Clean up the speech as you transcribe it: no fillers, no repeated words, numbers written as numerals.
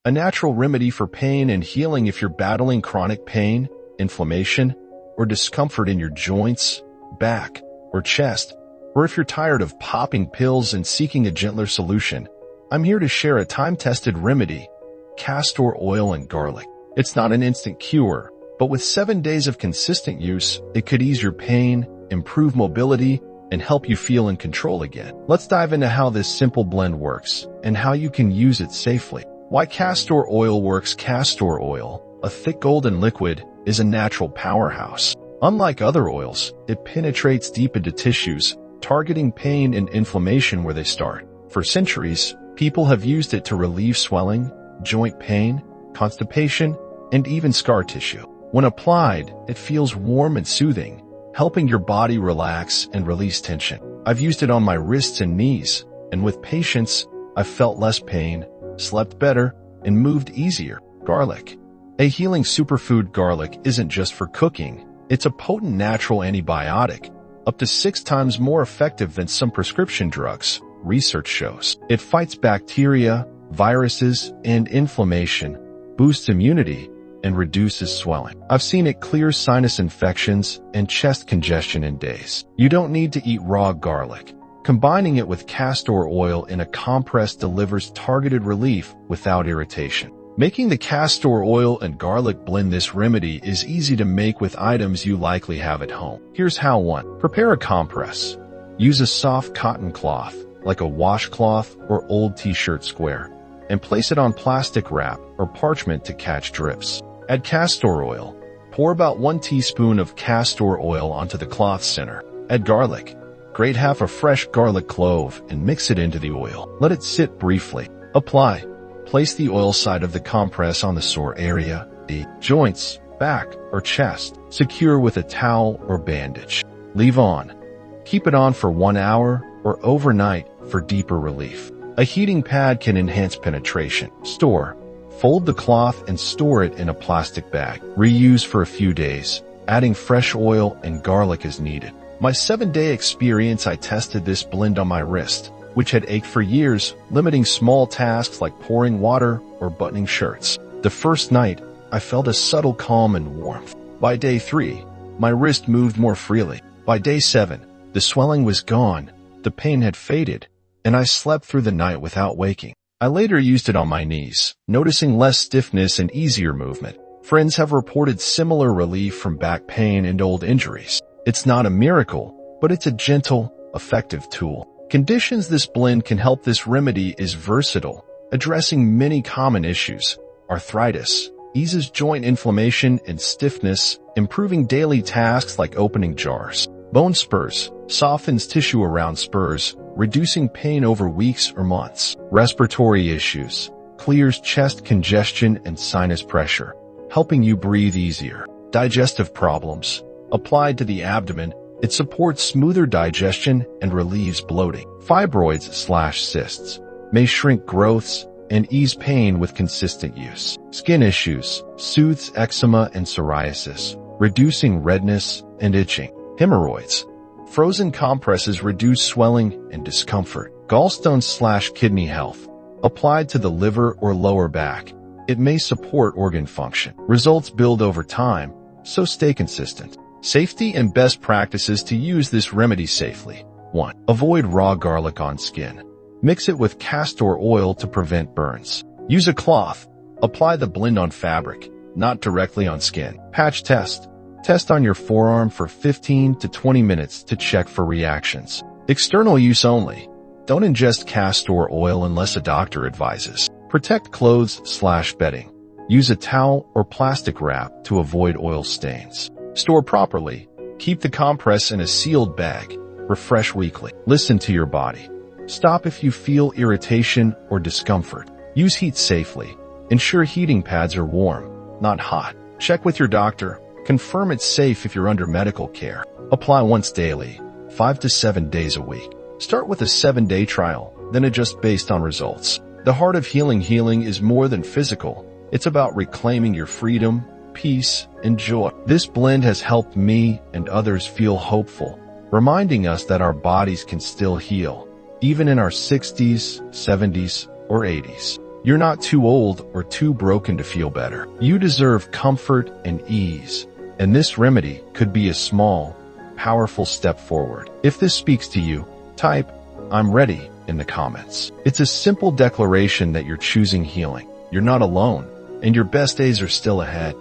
a natural remedy for pain and healing if you're battling chronic pain, inflammation, or discomfort in your joints, back, or chest, or if you're tired of popping pills and seeking a gentler solution. I'm here to share a time-tested remedy, castor oil and garlic. It's not an instant cure, but with 7 days of consistent use, it could ease your pain, improve mobility, and help you feel in control again. Let's dive into how this simple blend works and how you can use it safely. Why castor oil works. Castor oil, a thick golden liquid, is a natural powerhouse. Unlike other oils, it penetrates deep into tissues, targeting pain and inflammation where they start. For centuries, people have used it to relieve swelling, joint pain, constipation, and even scar tissue. When applied, it feels warm and soothing, helping your body relax and release tension. I've used it on my wrists and knees, and with patience, I've felt less pain, slept better, and moved easier. Garlic. A healing superfood. Garlic isn't just for cooking. It's a potent natural antibiotic, up to 6 times more effective than some prescription drugs, research shows. It fights bacteria, viruses, and inflammation, boosts immunity, and reduces swelling. I've seen it clear sinus infections and chest congestion in days. You don't need to eat raw garlic. Combining it with castor oil in a compress delivers targeted relief without irritation. Making the castor oil and garlic blend. This remedy is easy to make with items you likely have at home. Here's how. 1. Prepare a compress. Use a soft cotton cloth, like a washcloth or old t-shirt square, and place it on plastic wrap or parchment to catch drips. Add castor oil. Pour about 1 teaspoon of castor oil onto the cloth center. Add garlic. Grate half a fresh garlic clove and mix it into the oil. Let it sit briefly. Apply. Place the oil side of the compress on the sore area, the joints, back, or chest. Secure with a towel or bandage. Leave on. Keep it on for 1 hour or overnight for deeper relief. A heating pad can enhance penetration. Store. Fold the cloth and store it in a plastic bag. Reuse for a few days, adding fresh oil and garlic as needed. My 7-day experience. I tested this blend on my wrist, which had ached for years, limiting small tasks like pouring water or buttoning shirts. The first night, I felt a subtle calm and warmth. By day 3, my wrist moved more freely. By day 7, the swelling was gone, the pain had faded, and I slept through the night without waking. I later used it on my knees, noticing less stiffness and easier movement. Friends have reported similar relief from back pain and old injuries. It's not a miracle, but it's a gentle, effective tool. Conditions. This blend can help. This remedy is versatile, addressing many common issues. Arthritis, eases joint inflammation and stiffness, improving daily tasks like opening jars. Bone spurs, softens tissue around spurs, reducing pain over weeks or months. Respiratory issues, clears chest congestion and sinus pressure, helping you breathe easier. Digestive problems, applied to the abdomen, it supports smoother digestion and relieves bloating. Fibroids/cysts, may shrink growths and ease pain with consistent use. Skin issues, soothes eczema and psoriasis, reducing redness and itching. Hemorrhoids, frozen compresses reduce swelling and discomfort. Gallstones/kidney health, applied to the liver or lower back, it may support organ function. Results build over time, so stay consistent. Safety and best practices to use this remedy safely. 1. Avoid raw garlic on skin. Mix it with castor oil to prevent burns. Use a cloth. Apply the blend on fabric, not directly on skin. Patch test. Test on your forearm for 15 to 20 minutes to check for reactions. External use only. Don't ingest castor oil unless a doctor advises. Protect clothes/bedding. Use a towel or plastic wrap to avoid oil stains. Store properly. Keep the compress in a sealed bag. Refresh weekly. Listen to your body. Stop if you feel irritation or discomfort. Use heat safely. Ensure heating pads are warm, not hot. Check with your doctor. Confirm it's safe if you're under medical care. Apply once daily, 5 to 7 days a week. Start with a 7-day trial, then adjust based on results. The heart of healing is more than physical. It's about reclaiming your freedom, peace, and joy. This blend has helped me and others feel hopeful, reminding us that our bodies can still heal, even in our 60s, 70s, or 80s. You're not too old or too broken to feel better. You deserve comfort and ease, and this remedy could be a small, powerful step forward. If this speaks to you, type, "I'm ready," in the comments. It's a simple declaration that you're choosing healing. You're not alone, and your best days are still ahead.